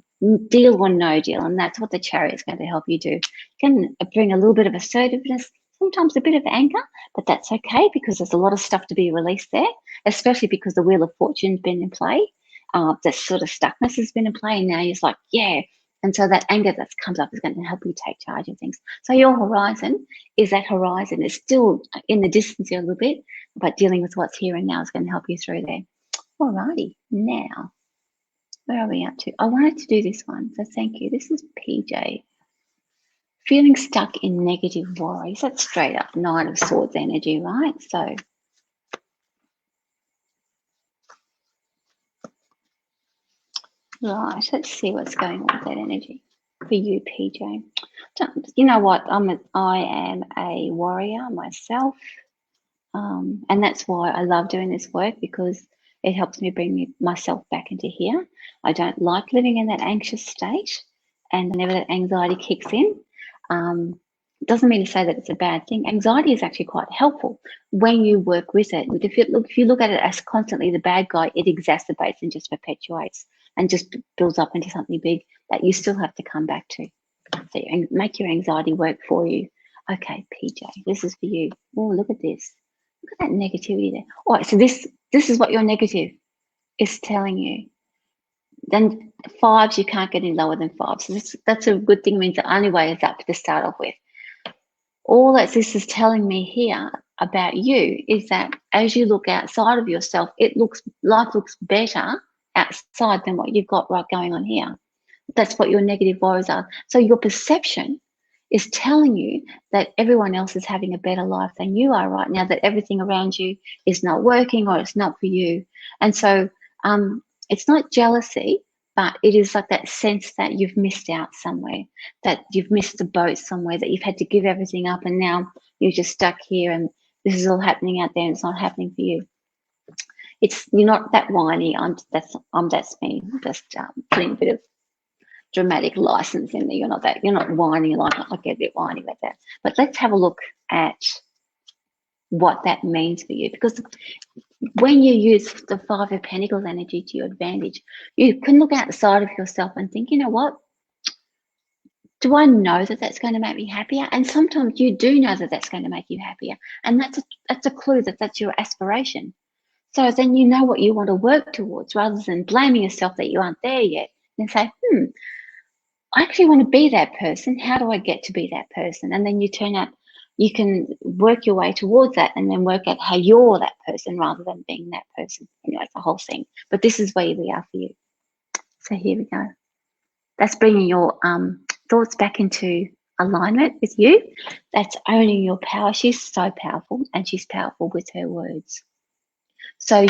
deal or no deal. And that's what the Chariot is going to help you do. It can bring a little bit of assertiveness, sometimes a bit of anger, but that's okay because there's a lot of stuff to be released there, especially because the Wheel of Fortune's been in play. That sort of stuckness has been in play, and now you're like, yeah. And so that anger that comes up is going to help you take charge of things. So your horizon is still in the distance a little bit, but dealing with what's here and now is going to help you through there. Alrighty, now, where are we up to? I wanted to do this one, so thank you. This is PJ. Feeling stuck in negative worries. That's straight up Knight of Swords energy, right? So right, let's see what's going on with that energy for you, PJ. You know what? I am a warrior myself, and that's why I love doing this work, because it helps me bring myself back into here. I don't like living in that anxious state, and whenever that anxiety kicks in, doesn't mean to say that it's a bad thing. Anxiety is actually quite helpful when you work with it. If you look at it as constantly the bad guy, it exacerbates and just perpetuates and just builds up into something big that you still have to come back to. So make your anxiety work for you. Okay, PJ, this is for you. Oh, look at this. Look at that negativity there. All right, so this is what your negative is telling you. Then 5s, you can't get any lower than 5. So that's a good thing. It means the only way is up to start off with. All that this is telling me here about you is that as you look outside of yourself, life looks better outside than what you've got right going on here. That's what your negative worries are. So your perception is telling you that everyone else is having a better life than you are right now, that everything around you is not working or it's not for you. And so it's not jealousy, but it is like that sense that you've missed out somewhere, that you've missed the boat somewhere, that you've had to give everything up and now you're just stuck here and this is all happening out there and it's not happening for you. You're not that whiny. That's me. I'm just putting a bit of dramatic license in there. You're not whiny like I get a bit whiny about that. But let's have a look at what that means for you, because when you use the 5 of Pentacles energy to your advantage, you can look outside of yourself and think, you know what? Do I know that that's going to make me happier? And sometimes you do know that that's going to make you happier. And that's a clue that that's your aspiration. So then you know what you want to work towards, rather than blaming yourself that you aren't there yet. And say, I actually want to be that person. How do I get to be that person? And then you can work your way towards that and then work out how you're that person rather than being that person. Anyway, it's a whole thing. But this is where we are for you. So here we go. That's bringing your thoughts back into alignment with you. That's owning your power. She's so powerful, and she's powerful with her words. So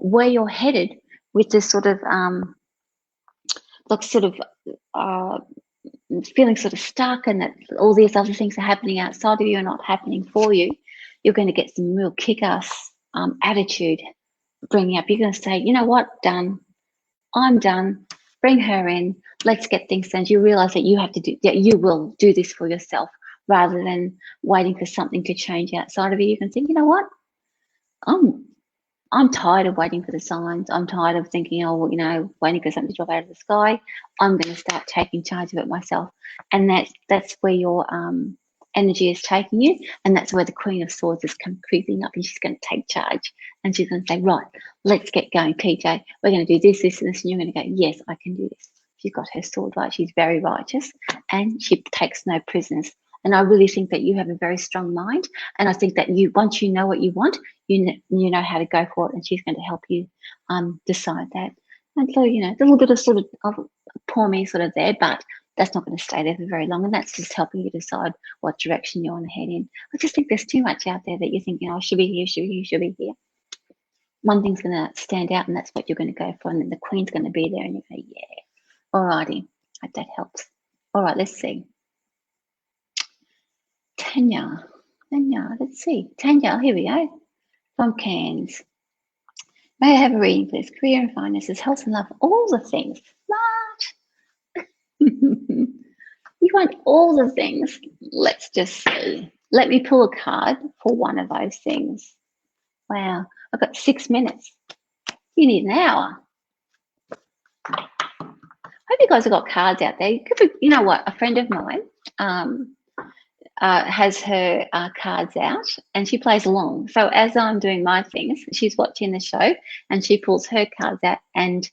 where you're headed with this sort of feeling sort of stuck, and that all these other things are happening outside of you and not happening for you, you're going to get some real kick-ass attitude bringing up. You're going to say, you know what, done. I'm done. Bring her in. Let's get things done. You realize that you will do this for yourself rather than waiting for something to change outside of you. You can think, you know what, I'm I'm tired of waiting for the signs. I'm tired of thinking, oh, well, you know, waiting for something to drop out of the sky. I'm going to start taking charge of it myself. And that's where your energy is taking you. And that's where the Queen of Swords is creeping up, and she's going to take charge. And she's going to say, right, let's get going, PJ. We're going to do this, this, and this. And you're going to go, yes, I can do this. She's got her sword right. She's very righteous, and she takes no prisoners. And I really think that you have a very strong mind. And I think that once you know what you want, you know how to go for it, and she's going to help you decide that. And so, you know, a little bit of sort of poor me sort of there, but that's not going to stay there for very long. And that's just helping you decide what direction you want to head in. I just think there's too much out there that you're thinking, oh, should be here, should be here, should be here. One thing's going to stand out, and that's what you're going to go for. And then the Queen's going to be there, and you're going to, yeah. Alrighty, hope that helps. All right, let's see. Tanya, let's see. Tanya, here we go. From Cairns. May I have a reading, please? Career and finances, health and love, all the things. What? You want all the things? Let's just see. Let me pull a card for one of those things. Wow, I've got 6 minutes. You need an hour. Hope you guys have got cards out there. You know what? A friend of mine has her cards out, and she plays along. So as I'm doing my things, she's watching the show, and she pulls her cards out and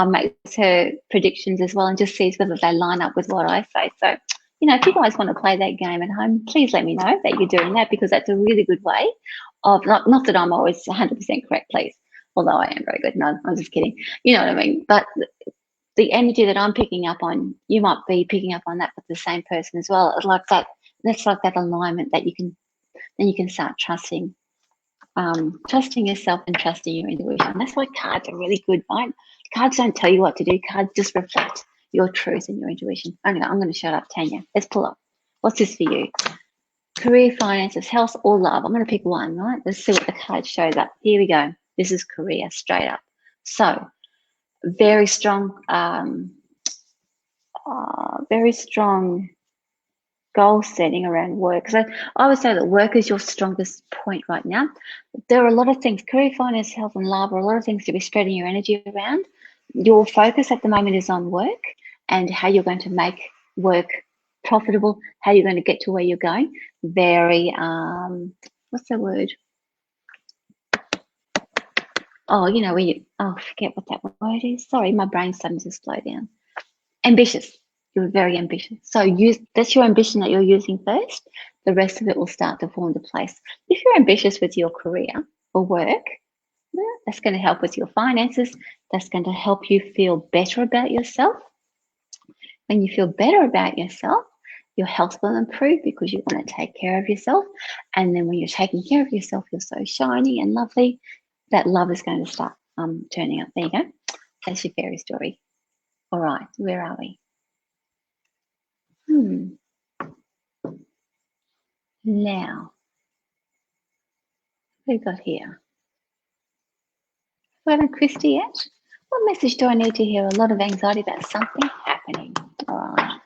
makes her predictions as well, and just sees whether they line up with what I say. So, you know, if you guys want to play that game at home, please let me know that you're doing that, because that's a really good way of, not that I'm always 100% correct, please, although I am very good. No, I'm just kidding. You know what I mean? But the energy that I'm picking up on, you might be picking up on that with the same person as well. It's like that. That's like that alignment that you can start trusting yourself and trusting your intuition. That's why cards are really good, right? Cards don't tell you what to do. Cards just reflect your truth and your intuition. I'm going to shut up, Tanya. Let's pull up. What's this for you? Career, finances, health, or love? I'm going to pick one, right? Let's see what the card shows up. Here we go. This is career, straight up. So, very strong goal setting around work. So I would say that work is your strongest point right now. There are a lot of things, career, finance, health, and love, are a lot of things to be spreading your energy around. Your focus at the moment is on work and how you're going to make work profitable, how you're going to get to where you're going. Very, what's the word? Oh, you know, forget what that word is. Sorry, my brain's starting to slow down. Ambitious. You're very ambitious. So that's your ambition that you're using first. The rest of it will start to fall into place. If you're ambitious with your career or work, that's going to help with your finances. That's going to help you feel better about yourself. When you feel better about yourself, your health will improve because you want to take care of yourself. And then when you're taking care of yourself, you're so shiny and lovely. That love is going to start turning up. There you go. That's your fairy story. All right, where are we? Now, what have we got here? We haven't Christy yet. What message do I need to hear? A lot of anxiety about something happening. All right.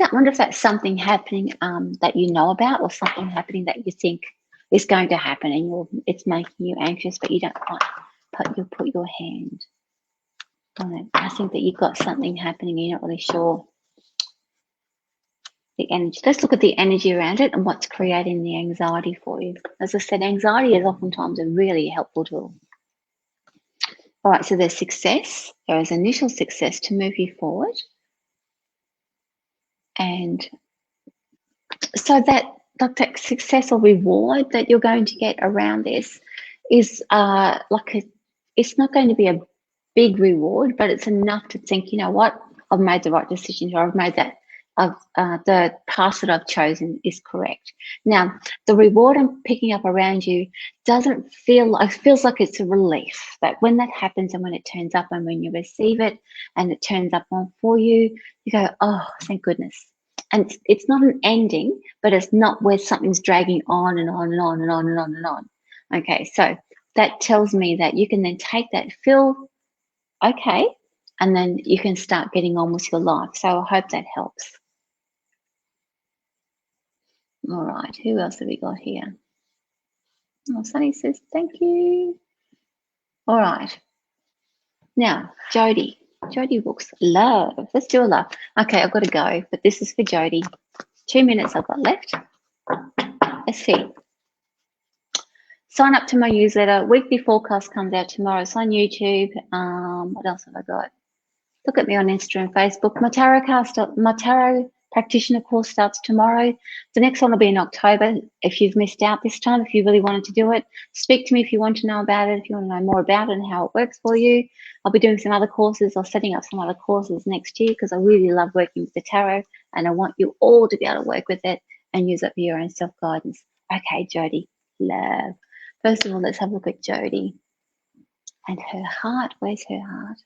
I wonder if that's something happening that you know about, or something happening that you think is going to happen, and it's making you anxious, but you don't quite put your hand on it. I think that you've got something happening, you're not really sure. The energy. Let's look at the energy around it and what's creating the anxiety for you. As I said, anxiety is oftentimes a really helpful tool. All right, so there's success. There is initial success to move you forward. And so that success or reward that you're going to get around this is it's not going to be a big reward, but it's enough to think, you know what, I've made the right decision, or I've made that, the path that I've chosen is correct. Now, the reward I'm picking up around you doesn't feels like it's a relief. That when that happens and when it turns up and when you receive it and it turns up on for you, you go, oh, thank goodness. And it's not an ending, but it's not where something's dragging on and on and on and on and on and on. Okay, so that tells me that you can then take that, feel okay, and then you can start getting on with your life. So I hope that helps. All right, who else have we got here? Oh, Sunny says, thank you. All right. Now, Jody. Jody books love. Let's do a love. Okay, I've got to go, but this is for Jody. 2 minutes I've got left. Let's see. Sign up to my newsletter. Weekly forecast comes out tomorrow. It's on YouTube. What else have I got? Look at me on Insta and Facebook. My tarot practitioner course starts tomorrow. The next one will be in October. If you've missed out this time, if you really wanted to do it, speak to me if you want to know about it, if you want to know more about it and how it works for you. I'll be doing some other courses or setting up some other courses next year because I really love working with the tarot and I want you all to be able to work with it and use it for your own self-guidance. Okay, Jody, love. First of all, let's have a look at Jody and her heart. Where's her heart?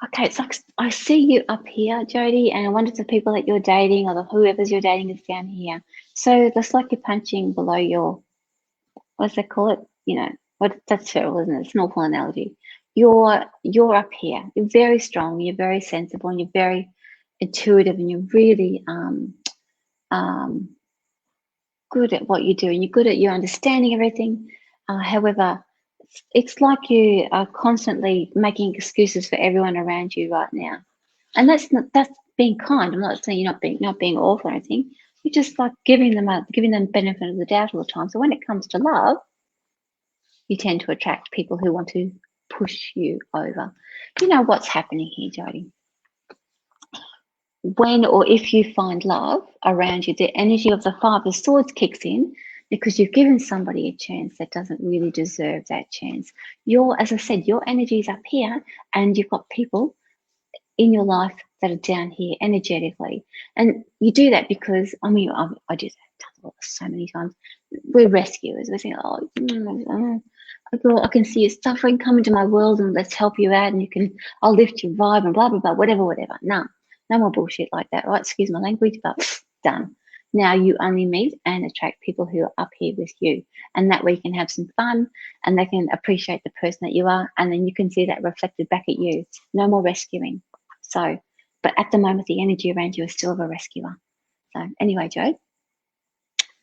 Okay, it's like I see you up here, Jody, and I wonder if the people that you're dating or whoever's you're dating is down here. So that's like you're punching below your, what's they call it? You know, what that's terrible, isn't it? It's an awful analogy. You're up here. You're very strong. You're very sensible, and you're very intuitive, and you're really good at what you do, and you're good at your understanding everything. However, it's like you are constantly making excuses for everyone around you right now, and that's being kind. I'm not saying you're not being awful or anything. You're just like giving them benefit of the doubt all the time. So when it comes to love, you tend to attract people who want to push you over. You know what's happening here, Jody? When or if you find love around you, the energy of the Five of Swords kicks in because you've given somebody a chance that doesn't really deserve that chance. As I said, your energy is up here and you've got people in your life that are down here energetically. And you do that because, I mean, I do that so many times. We're rescuers. We think, I can see you suffering, come into my world and let's help you out and I'll lift your vibe and blah, blah, blah, whatever. No more bullshit like that, right? Excuse my language, but done. Now you only meet and attract people who are up here with you. And that way you can have some fun and they can appreciate the person that you are. And then you can see that reflected back at you. No more rescuing. So, but at the moment, the energy around you is still of a rescuer. So anyway, Joe,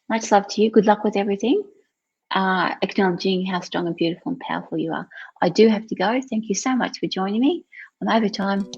much love to you. Good luck with everything. Acknowledging how strong and beautiful and powerful you are. I do have to go. Thank you so much for joining me. I'm over time.